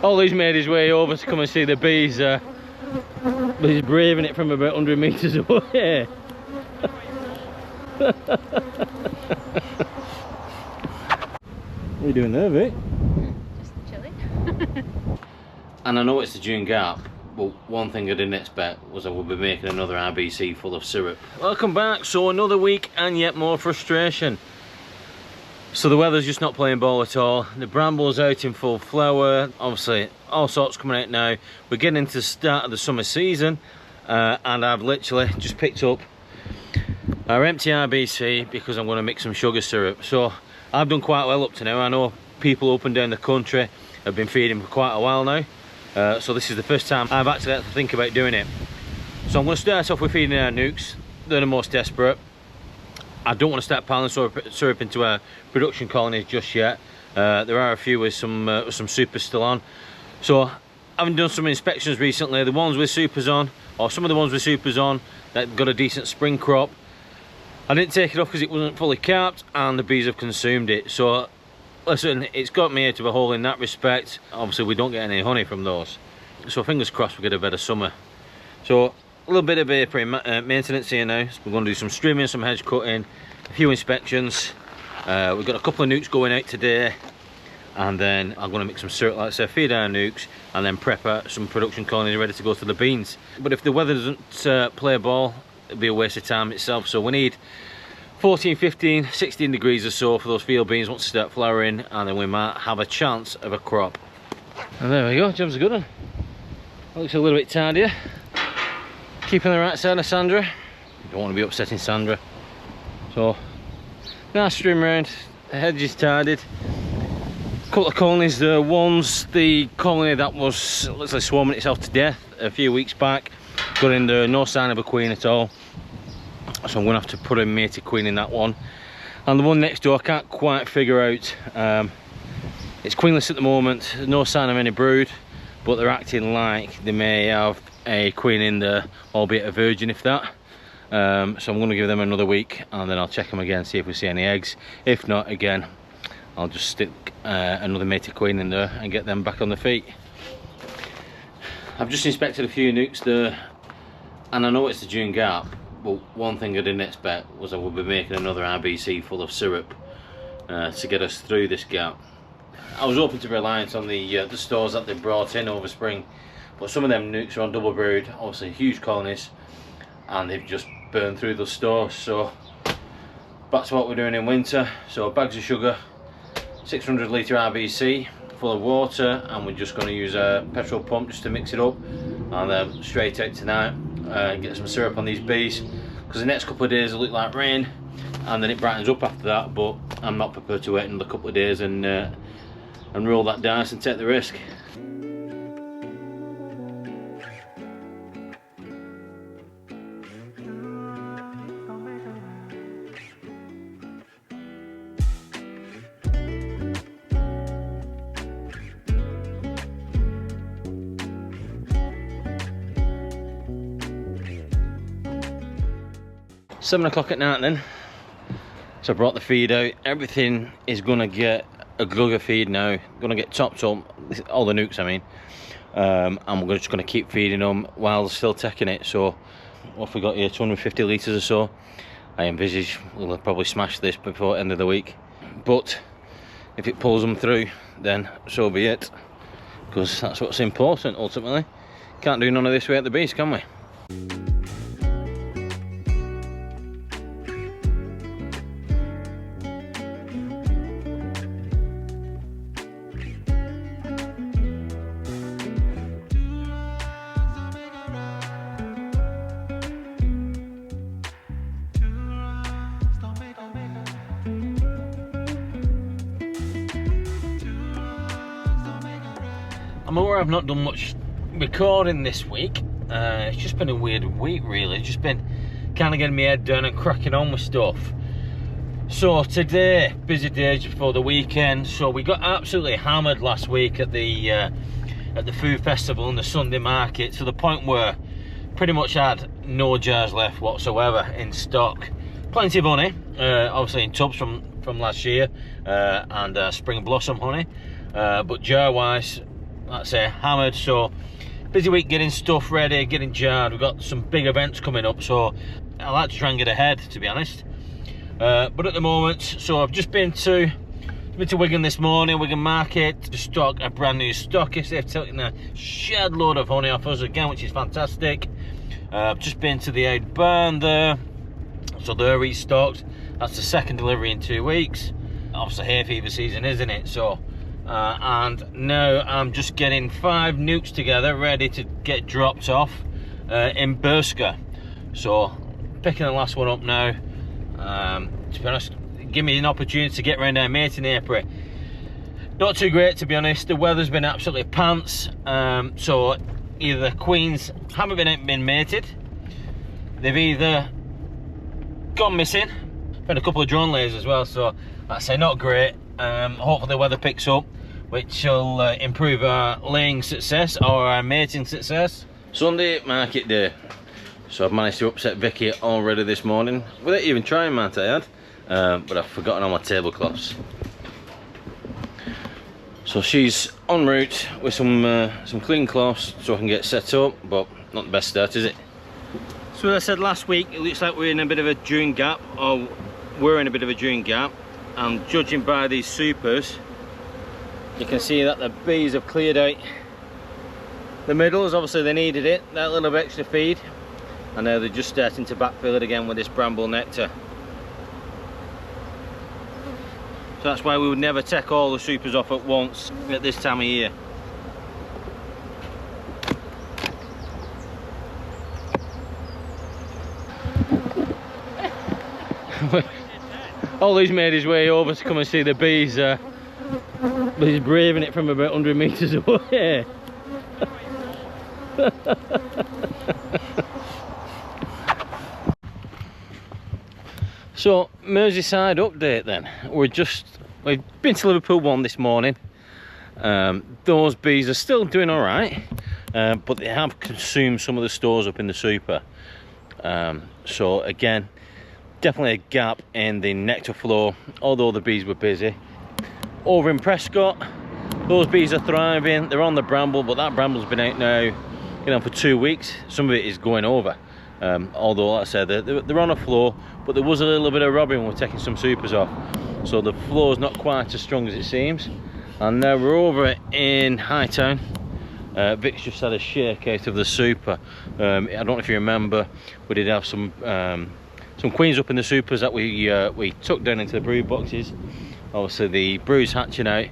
All he's made his way over to come and see the bees, but he's braving it from about 100 metres away. What are you doing there, Vic? Just chilling. And I know it's the June gap, but one thing I didn't expect was I would be making another RBC full of syrup. Welcome back. So another week and yet more frustration. So the weather's just not playing ball at all. The bramble's out in full flower. Obviously all sorts coming out now. We're getting into the start of the summer season, and I've literally just picked up our empty RBC because I'm going to mix some sugar syrup. So I've done quite well up to now. I know people up and down the country have been feeding for quite a while now. So this is the first time I've actually had to think about doing it. So I'm going to start off with feeding our nukes. They're the most desperate. I don't want to start piling syrup into our production colonies just yet. There are a few with some supers still on. So having done some inspections recently, the ones with supers on, or some of the ones with supers on that got a decent spring crop, I didn't take it off because it wasn't fully capped and the bees have consumed it. So listen, it's got me out of a hole in that respect. Obviously we don't get any honey from those, so fingers crossed we get a better summer. So a little bit of apiary maintenance here now. So we're going to do some streaming, some hedge cutting, a few inspections. We've got a couple of nukes going out today, and then I'm going to mix some syrup, like I said, feed our nukes, and then prep some production colonies ready to go to the beans. But if the weather doesn't play ball, it'll be a waste of time itself. So we need 14, 15, 16 degrees or so for those field beans once they start flowering, and then we might have a chance of a crop. And there we go, job's a good one. That looks a little bit tidier. Keeping the right side of Sandra. You don't want to be upsetting Sandra. So, nice stream round, the hedge is tidied. A couple of colonies, the colony that was literally swarming itself to death a few weeks back, got in there, no sign of a queen at all. So I'm going to have to put a mated queen in that one. And the one next door I can't quite figure out. It's queenless at the moment, there's no sign of any brood, but they're acting like they may have a queen in there, albeit a virgin if that. So I'm going to give them another week and then I'll check them again, see if we see any eggs. If not, again, I'll just stick another mated queen in there and get them back on their feet. I've just inspected a few nukes there, and I know it's the June gap, but one thing I didn't expect was I would be making another RBC full of syrup to get us through this gap. I was hoping to be reliant on the stores that they brought in over spring, but some of them nukes are on double brood, obviously huge colonies, and they've just burned through the stores. So back to what we're doing in winter. So bags of sugar, 600 litre RBC full of water, and we're just going to use a petrol pump just to mix it up, and then straight out tonight and get some syrup on these bees, because the next couple of days will look like rain and then it brightens up after that. But I'm not prepared to wait another couple of days and roll that dice and take the risk. Seven o'clock at night then, so I brought the feed out. Everything is going to get a glug of feed now, going to get topped up, all the nukes I mean, and we're just going to keep feeding them while they're still taking it. So what have we got here, 250 litres or so. I envisage we'll probably smash this before the end of the week, but if it pulls them through then so be it, because that's what's important ultimately. Can't do none of this without the bees, can we? I'm aware I've not done much recording this week. It's just been a weird week really. It's just been kind of getting my head down and cracking on with stuff. So today, busy day just before the weekend. So we got absolutely hammered last week at the food festival and the Sunday market, to the point where pretty much had no jars left whatsoever in stock. Plenty of honey, obviously in tubs from last year, and spring blossom honey. but jar wise, let's say hammered. So busy week getting stuff ready, getting jarred. We've got some big events coming up, so I like to try and get ahead, to be honest. But at the moment, so I've just been to Wigan this morning, Wigan Market, to stock a brand new stockist. They've taken a shed load of honey off us again, which is fantastic. I've just been to the Aid Barn there, so they're restocked. That's the second delivery in 2 weeks. Obviously hay fever season, isn't it? So and now I'm just getting 5 nukes together ready to get dropped off in Burska. So picking the last one up now. To be honest, give me an opportunity to get around there mating April. Not too great, to be honest. The weather's been absolutely pants. So either the queens haven't been mated, they've either gone missing. Found a couple of drone layers as well, so I'd say not great. Hopefully the weather picks up, which will improve our laying success or our mating success. Sunday market day. So I've managed to upset Vicky already this morning without even trying, might I add. But I've forgotten all my tablecloths. So she's en route with some clean cloths so I can get set up, but not the best start, is it? So as I said last week, it looks like we're in a bit of a June gap, or we're in a bit of a June gap, and judging by these supers, you can see that the bees have cleared out the middles. Obviously they needed it, that little bit extra feed, and now they're just starting to backfill it again with this bramble nectar. So that's why we would never take all the supers off at once at this time of year. Ollie's made his way over to come and see the bees, but he's braving it from about 100 metres away. So Merseyside update then. We've been to Liverpool 1 this morning. Those bees are still doing all right, but they have consumed some of the stores up in the super. So again, definitely a gap in the nectar flow, although the bees were busy. Over in Prescott, those bees are thriving. They're on the bramble, but that bramble's been out now, for 2 weeks. Some of it is going over. Although, like I said, they're on a flow, but there was a little bit of robbing when we're taking some supers off. So the flow is not quite as strong as it seems. And now we're over in Hightown. Vic's just had a shake out of the super. I don't know if you remember, we did have some queens up in the supers that we took down into the brood boxes. Obviously the brood's hatching out,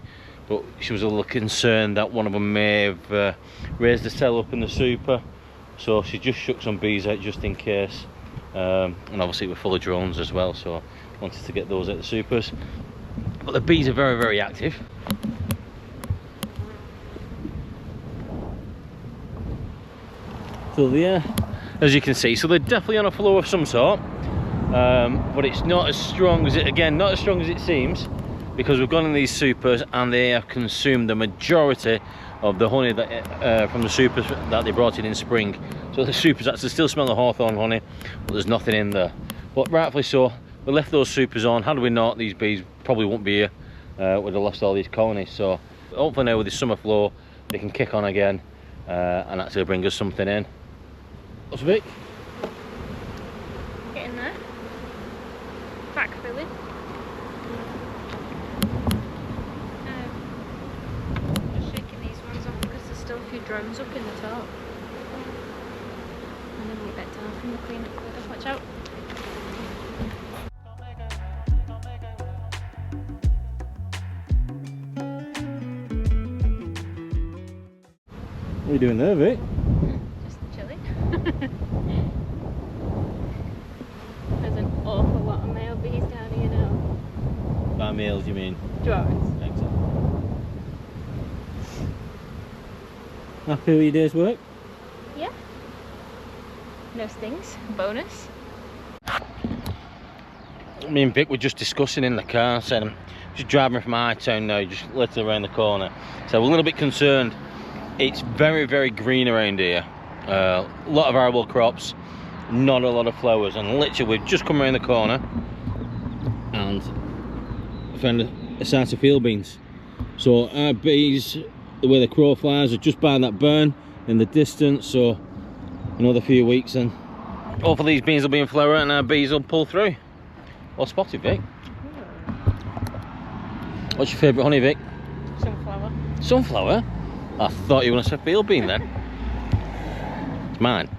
but she was a little concerned that one of them may have raised the cell up in the super, so she just shook some bees out just in case. And obviously we're full of drones as well, so wanted to get those at the supers. But the bees are very, very active. So there, as you can see, so they're definitely on a flow of some sort, but it's not as strong as not as strong as it seems, because we've gone in these supers and they have consumed the majority of the honey that from the supers that they brought in spring. So the supers actually still smell of hawthorn honey, but there's nothing in there. But rightfully so, we left those supers on. Had we not, these bees probably wouldn't be here. We'd have lost all these colonies. So hopefully now with the summer flow, they can kick on again and actually bring us something in. What's Vic? Getting there. Back filling. Just shaking these ones off because there's still a few drones up in the top. And then we'll get down from the clean up glitter. Watch out. What are you doing there, Vic? Just chilling. There's an awful lot of male bees down here now. By males, you mean? Drones. Exactly. Happy with your day's work? Yeah. No stings. Bonus. Me and Vic were just discussing in the car, said I'm just driving from Hightown now, just literally around the corner. So we're a little bit concerned. It's very, very green around here. A lot of arable crops, not a lot of flowers, and literally we've just come around the corner and found a site of field beans. So our bees, the way the crow flies, are just by that burn in the distance. So another few weeks and hopefully these beans will be in flower and our bees will pull through. Or spotted, Vic. What's your favourite honey, Vic? Sunflower. Sunflower? I thought you were going to say field bean then. It's mine.